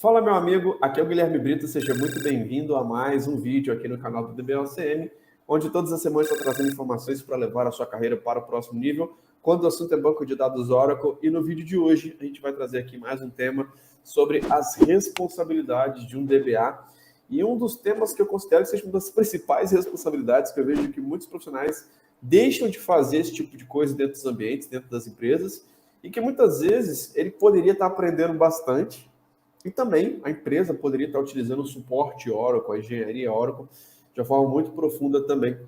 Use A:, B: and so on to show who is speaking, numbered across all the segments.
A: Fala, meu amigo, aqui é o Guilherme Brito, seja muito bem-vindo a mais um vídeo aqui no canal do DBLCM, onde todas as semanas estou trazendo informações para levar a sua carreira para o próximo nível, quando o assunto é banco de dados Oracle. E no vídeo de hoje a gente vai trazer aqui mais um tema sobre as responsabilidades de um DBA, e um dos temas que eu considero que seja uma das principais responsabilidades que eu vejo que muitos profissionais deixam de fazer esse tipo de coisa dentro dos ambientes, dentro das empresas, e que muitas vezes ele poderia estar aprendendo bastante. E também a empresa poderia estar utilizando o suporte Oracle, a engenharia Oracle, de uma forma muito profunda também,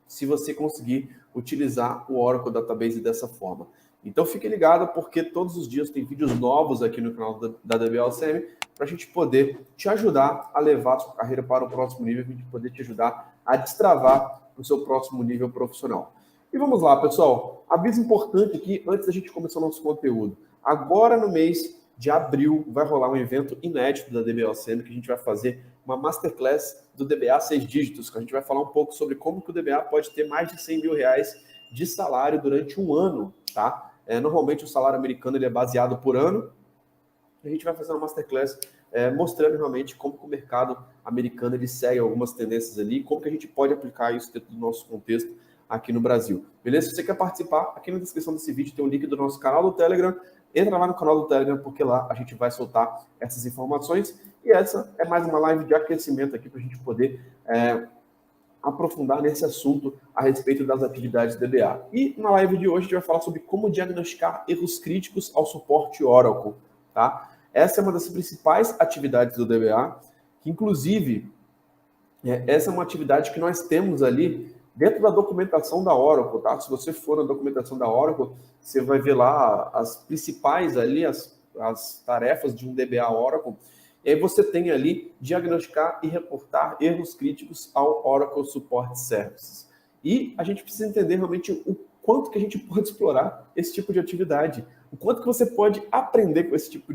A: se você conseguir utilizar o Oracle Database dessa forma. Então fique ligado, porque todos os dias tem vídeos novos aqui no canal da DBLCM para a gente poder te ajudar a levar a sua carreira para o próximo nível, para a gente poder te ajudar a destravar o seu próximo nível profissional. E vamos lá, pessoal. Aviso importante aqui, antes da gente começar o nosso conteúdo. Agora no mês de abril vai rolar um evento inédito da DBLCM, que a gente vai fazer uma masterclass do DBA 6 dígitos, que a gente vai falar um pouco sobre como que o DBA pode ter mais de 100 mil reais de salário durante um ano, tá? Normalmente o salário americano ele é baseado por ano. A gente vai fazer uma masterclass mostrando realmente como que o mercado americano ele segue algumas tendências ali, como que a gente pode aplicar isso dentro do nosso contexto aqui no Brasil. Beleza? Se você quer participar, aqui na descrição desse vídeo tem um link do nosso canal do Telegram. Entra lá no canal do Telegram, porque lá a gente vai soltar essas informações. E essa é mais uma live de aquecimento aqui para a gente poder aprofundar nesse assunto a respeito das atividades DBA. E na live de hoje a gente vai falar sobre como diagnosticar erros críticos ao suporte Oracle, tá? Essa é uma das principais atividades do DBA, que inclusive essa é uma atividade que nós temos ali dentro da documentação da Oracle, tá? Se você for na documentação da Oracle, você vai ver lá as principais ali, as tarefas de um DBA Oracle. E aí você tem ali diagnosticar e reportar erros críticos ao Oracle Support Services. E a gente precisa entender realmente o quanto que a gente pode explorar esse tipo de atividade, o quanto que você pode aprender com esse tipo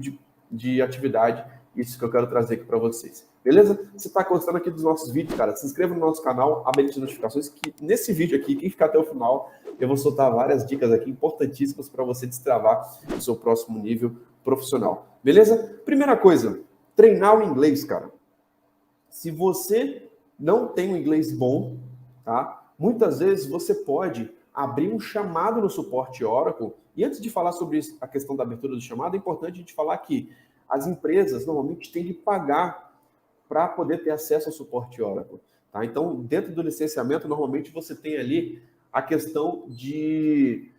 A: de atividade. Isso que eu quero trazer aqui para vocês. Beleza? Se está gostando aqui dos nossos vídeos, cara, se inscreva no nosso canal, habilite as notificações, que nesse vídeo aqui, quem ficar até o final, eu vou soltar várias dicas aqui importantíssimas para você destravar o seu próximo nível profissional. Beleza? Primeira coisa, treinar o inglês, cara. Se você não tem um inglês bom, tá? Muitas vezes você pode abrir um chamado no suporte Oracle. E antes de falar sobre a questão da abertura do chamado, é importante a gente falar que as empresas normalmente têm de pagar para poder ter acesso ao suporte Oracle. Tá? Então, dentro do licenciamento, normalmente você tem ali a questão de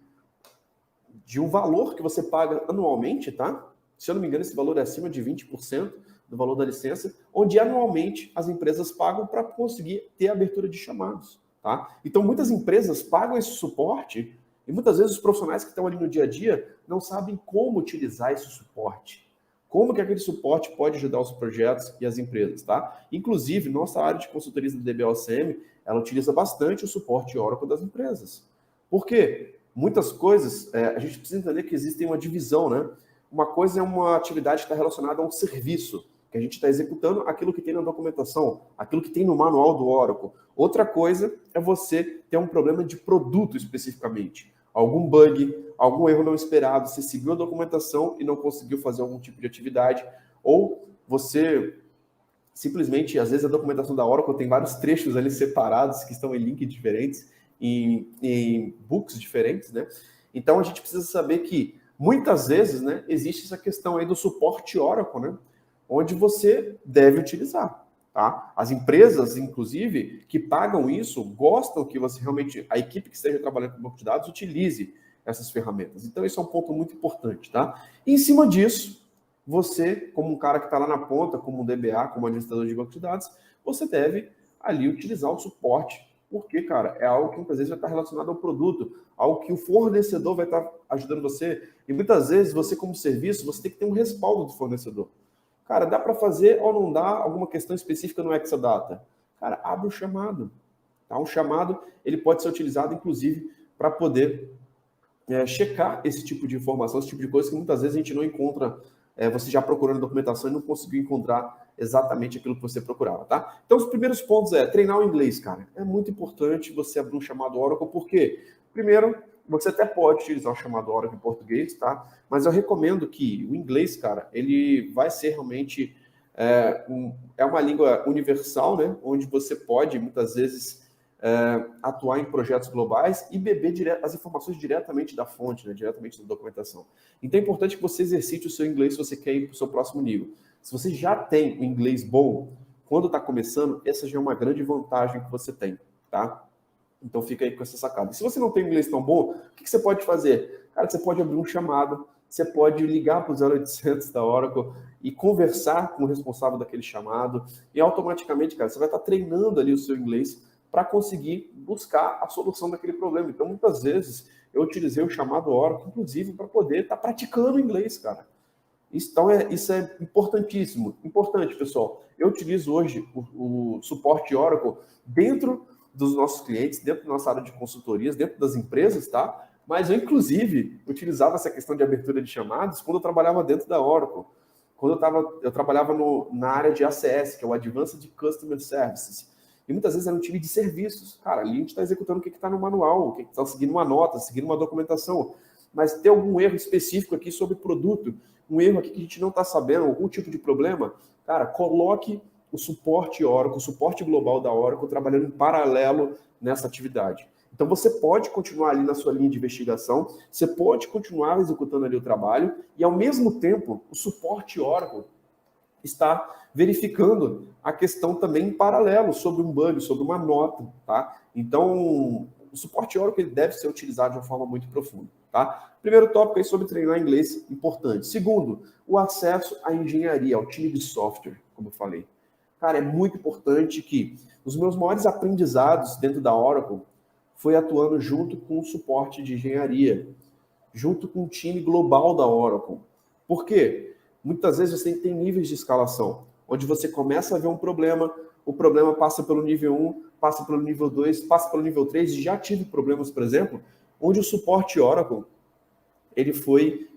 A: um valor que você paga anualmente, tá? Se eu não me engano, esse valor é acima de 20% do valor da licença, onde anualmente as empresas pagam para conseguir ter abertura de chamados. Tá? Então, muitas empresas pagam esse suporte e muitas vezes os profissionais que estão ali no dia a dia não sabem como utilizar esse suporte. Como que aquele suporte pode ajudar os projetos e as empresas, tá? Inclusive, nossa área de consultoria da DBLCM, ela utiliza bastante o suporte Oracle das empresas. Por quê? Muitas coisas, a gente precisa entender que existe uma divisão, né? Uma coisa é uma atividade que está relacionada a um serviço, que a gente está executando aquilo que tem na documentação, aquilo que tem no manual do Oracle. Outra coisa é você ter um problema de produto especificamente. Algum bug, algum erro não esperado, você seguiu a documentação e não conseguiu fazer algum tipo de atividade, ou você simplesmente, às vezes a documentação da Oracle tem vários trechos ali separados que estão em links diferentes, em books diferentes, né? Então a gente precisa saber que muitas vezes, né, existe essa questão aí do suporte Oracle, né, onde você deve utilizar. Tá? As empresas, inclusive, que pagam isso, gostam que você realmente, a equipe que esteja trabalhando com banco de dados, utilize essas ferramentas. Então, isso é um ponto muito importante. Tá? E, em cima disso, você, como um cara que está lá na ponta, como um DBA, como administrador de banco de dados, você deve ali utilizar o suporte, porque, cara, é algo que muitas vezes vai estar relacionado ao produto, algo que o fornecedor vai estar ajudando você. E muitas vezes, você, como serviço, você tem que ter um respaldo do fornecedor. Cara, dá para fazer ou não dá alguma questão específica no Exadata? Cara, abre o chamado. Tá? Um chamado ele pode ser utilizado, inclusive, para poder checar esse tipo de informação, esse tipo de coisa que muitas vezes a gente não encontra, você já procurando documentação e não conseguiu encontrar exatamente aquilo que você procurava, tá? Então, os primeiros pontos treinar o inglês, cara. É muito importante você abrir um chamado Oracle, porque, primeiro, você até pode utilizar o chamado Oracle em português, tá? Mas eu recomendo que o inglês, cara, ele vai ser realmente é uma língua universal, né? Onde você pode, muitas vezes, atuar em projetos globais e beber as informações diretamente da fonte, né? Diretamente da documentação. Então é importante que você exercite o seu inglês se você quer ir para o seu próximo nível. Se você já tem um inglês bom, quando está começando, essa já é uma grande vantagem que você tem, tá? Então fica aí com essa sacada. E se você não tem inglês tão bom, o que você pode fazer? Cara, você pode abrir um chamado, você pode ligar para o 0800 da Oracle e conversar com o responsável daquele chamado e automaticamente, cara, você vai estar treinando ali o seu inglês para conseguir buscar a solução daquele problema. Então, muitas vezes, eu utilizei o chamado Oracle, inclusive, para poder estar praticando inglês, cara. Então, isso é importantíssimo. Importante, pessoal. Eu utilizo hoje o suporte Oracle dentro dos nossos clientes, dentro da nossa área de consultorias, dentro das empresas, tá? Mas eu, inclusive, utilizava essa questão de abertura de chamadas quando eu trabalhava dentro da Oracle. Quando eu trabalhava na área de ACS, que é o Advanced Customer Services. E muitas vezes era um time de serviços. Cara, ali a gente está executando o que está no manual, o que está seguindo uma nota, seguindo uma documentação. Mas tem algum erro específico aqui sobre produto, um erro aqui que a gente não está sabendo, algum tipo de problema, cara, coloque o suporte Oracle, o suporte global da Oracle trabalhando em paralelo nessa atividade. Então você pode continuar ali na sua linha de investigação, você pode continuar executando ali o trabalho e ao mesmo tempo o suporte Oracle está verificando a questão também em paralelo sobre um bug, sobre uma nota, tá? Então, o suporte Oracle ele deve ser utilizado de uma forma muito profunda, tá? Primeiro tópico aí sobre treinar inglês, importante. Segundo, o acesso à engenharia, ao time de software, como eu falei. Cara, é muito importante que os meus maiores aprendizados dentro da Oracle foi atuando junto com o suporte de engenharia, junto com o time global da Oracle. Por quê? Muitas vezes você tem níveis de escalação, onde você começa a ver um problema, o problema passa pelo nível 1, passa pelo nível 2, passa pelo nível 3, e já tive problemas, por exemplo, onde o suporte Oracle, ele foi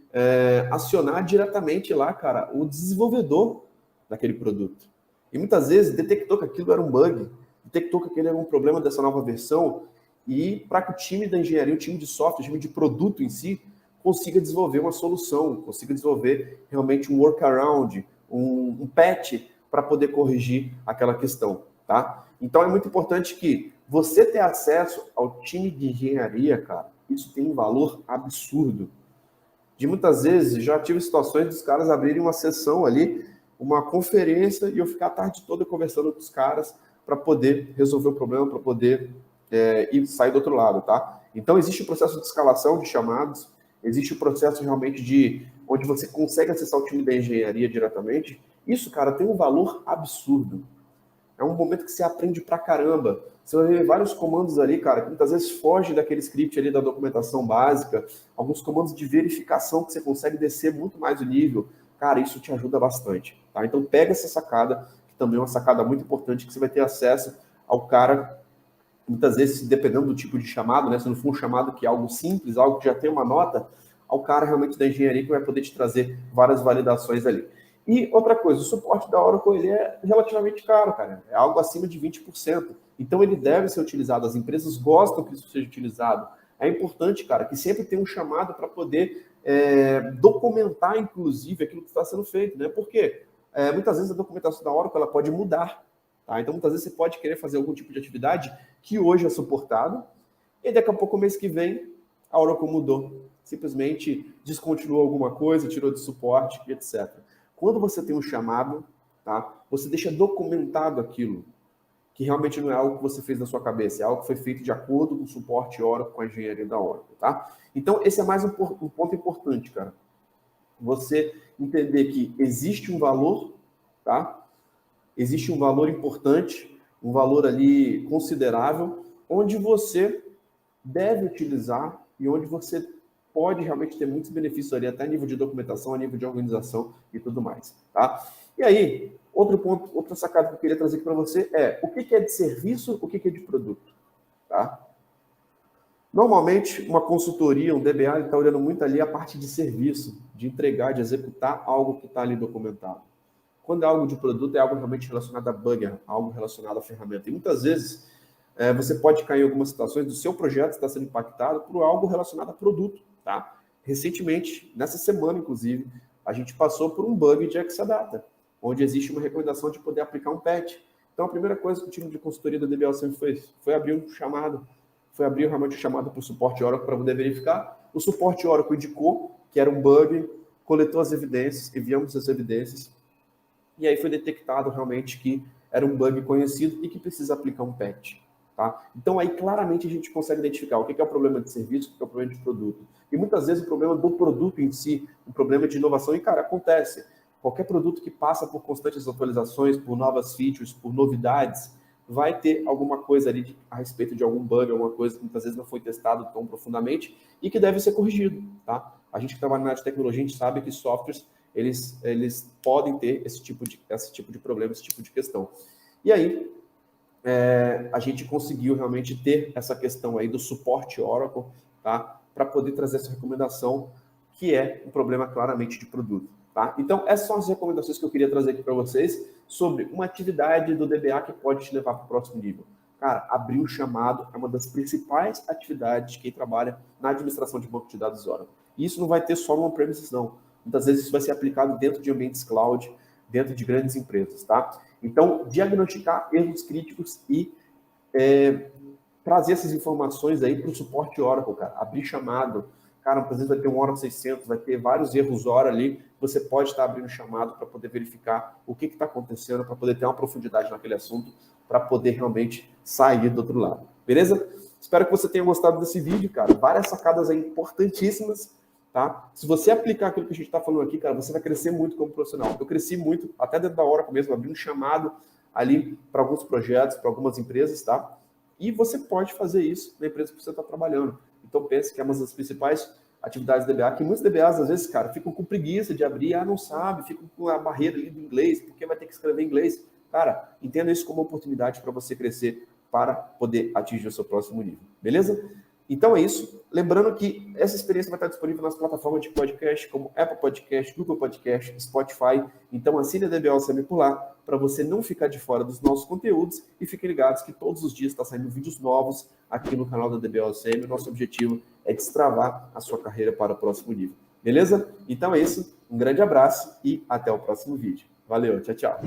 A: acionar diretamente lá, cara, o desenvolvedor daquele produto. E muitas vezes detectou que aquilo era um bug, detectou que aquele era um problema dessa nova versão, e para que o time da engenharia, o time de software, o time de produto em si, consiga desenvolver uma solução, consiga desenvolver realmente um workaround, um patch para poder corrigir aquela questão, tá? Então é muito importante que você ter acesso ao time de engenharia, cara, isso tem um valor absurdo. De muitas vezes já tive situações dos caras abrirem uma sessão ali, uma conferência, e eu ficar a tarde toda conversando com os caras para poder resolver o problema, para poder ir sair do outro lado, tá? Então existe o processo de escalação de chamados, existe o processo realmente de onde você consegue acessar o time da engenharia diretamente. Isso, cara, tem um valor absurdo. É um momento que você aprende pra caramba. Você vai ver vários comandos ali, cara, que muitas vezes fogem daquele script ali da documentação básica, alguns comandos de verificação que você consegue descer muito mais o nível. Cara, isso te ajuda bastante, tá? Então pega essa sacada, que também é uma sacada muito importante, que você vai ter acesso ao cara, muitas vezes, dependendo do tipo de chamado, né? Se não for um chamado que é algo simples, algo que já tem uma nota, ao cara realmente da engenharia que vai poder te trazer várias validações ali. E outra coisa, o suporte da Oracle ele é relativamente caro, cara. É algo acima de 20%. Então ele deve ser utilizado. As empresas gostam que isso seja utilizado. É importante, cara, que sempre tenha um chamado para poder documentar, inclusive, aquilo que está sendo feito, né? Porque muitas vezes a documentação da Oracle ela pode mudar. Tá? Então, muitas vezes você pode querer fazer algum tipo de atividade que hoje é suportado, e daqui a pouco, mês que vem, a Oracle mudou. Simplesmente descontinuou alguma coisa, tirou de suporte, etc. Quando você tem um chamado, tá? Você deixa documentado aquilo, que realmente não é algo que você fez na sua cabeça, é algo que foi feito de acordo com o suporte Oracle, com a engenharia da Oracle, tá? Então, esse é mais um ponto importante, cara. Você entender que existe um valor, tá? Existe um valor importante, um valor ali considerável, onde você deve utilizar e onde você pode realmente ter muitos benefícios ali, até a nível de documentação, a nível de organização e tudo mais, tá? E aí, outro ponto, outra sacada que eu queria trazer aqui para você é o que é de serviço, o que é de produto, tá? Normalmente, uma consultoria, um DBA, está olhando muito ali a parte de serviço, de entregar, de executar algo que está ali documentado. Quando é algo de produto, é algo realmente relacionado a bug, algo relacionado à ferramenta. E muitas vezes, Você pode cair em algumas situações do seu projeto estar sendo impactado por algo relacionado a produto, tá? Recentemente, nessa semana, inclusive, a gente passou por um bug de Exadata, onde existe uma recomendação de poder aplicar um patch. Então, a primeira coisa que o time de consultoria da DBL sempre fez foi abrir um chamado, realmente um chamado para o suporte Oracle para poder verificar. O suporte Oracle indicou que era um bug, coletou as evidências, enviamos as evidências, e aí foi detectado realmente que era um bug conhecido e que precisa aplicar um patch. Tá? Então aí claramente a gente consegue identificar o que é o problema de serviço, o que é o problema de produto. E muitas vezes o problema do produto em si, o problema de inovação, e cara, acontece. Qualquer produto que passa por constantes atualizações, por novas features, por novidades, vai ter alguma coisa ali a respeito de algum bug, alguma coisa que muitas vezes não foi testado tão profundamente e que deve ser corrigido. Tá? A gente que trabalha na área de tecnologia, a gente sabe que softwares eles podem ter esse tipo de problema, esse tipo de questão. E aí, a gente conseguiu realmente ter essa questão aí do suporte Oracle, tá? Para poder trazer essa recomendação, que é um problema claramente de produto, tá? Então, essas são as recomendações que eu queria trazer aqui para vocês sobre uma atividade do DBA que pode te levar para o próximo nível. Cara, abrir o chamado é uma das principais atividades de quem trabalha na administração de banco de dados Oracle. E isso não vai ter só no on-premises, não. Muitas vezes isso vai ser aplicado dentro de ambientes cloud, dentro de grandes empresas, tá? Então, diagnosticar erros críticos e trazer essas informações aí para o suporte Oracle, cara. Abrir chamado. Cara, às vezes vai ter um Oracle 600, vai ter vários erros hora ali. Você pode estar abrindo chamado para poder verificar o que está acontecendo, para poder ter uma profundidade naquele assunto, para poder realmente sair do outro lado. Beleza? Espero que você tenha gostado desse vídeo, cara. Várias sacadas aí importantíssimas. Tá? Se você aplicar aquilo que a gente está falando aqui, cara, você vai crescer muito como profissional. Eu cresci muito, até dentro da Oracle mesmo, abri um chamado ali para alguns projetos, para algumas empresas, tá? E você pode fazer isso na empresa que você está trabalhando. Então pense que é uma das principais atividades do DBA, que muitos DBAs, às vezes, cara, ficam com preguiça de abrir, não sabe, ficam com a barreira ali do inglês, porque vai ter que escrever em inglês. Cara, entenda isso como uma oportunidade para você crescer, para poder atingir o seu próximo nível. Beleza? Então é isso. Lembrando que essa experiência vai estar disponível nas plataformas de podcast, como Apple Podcast, Google Podcast, Spotify. Então assine a DBA OCM por lá, para você não ficar de fora dos nossos conteúdos e fiquem ligados que todos os dias está saindo vídeos novos aqui no canal da DBA OCM. O nosso objetivo é destravar a sua carreira para o próximo nível. Beleza? Então é isso. Um grande abraço e até o próximo vídeo. Valeu, tchau, tchau.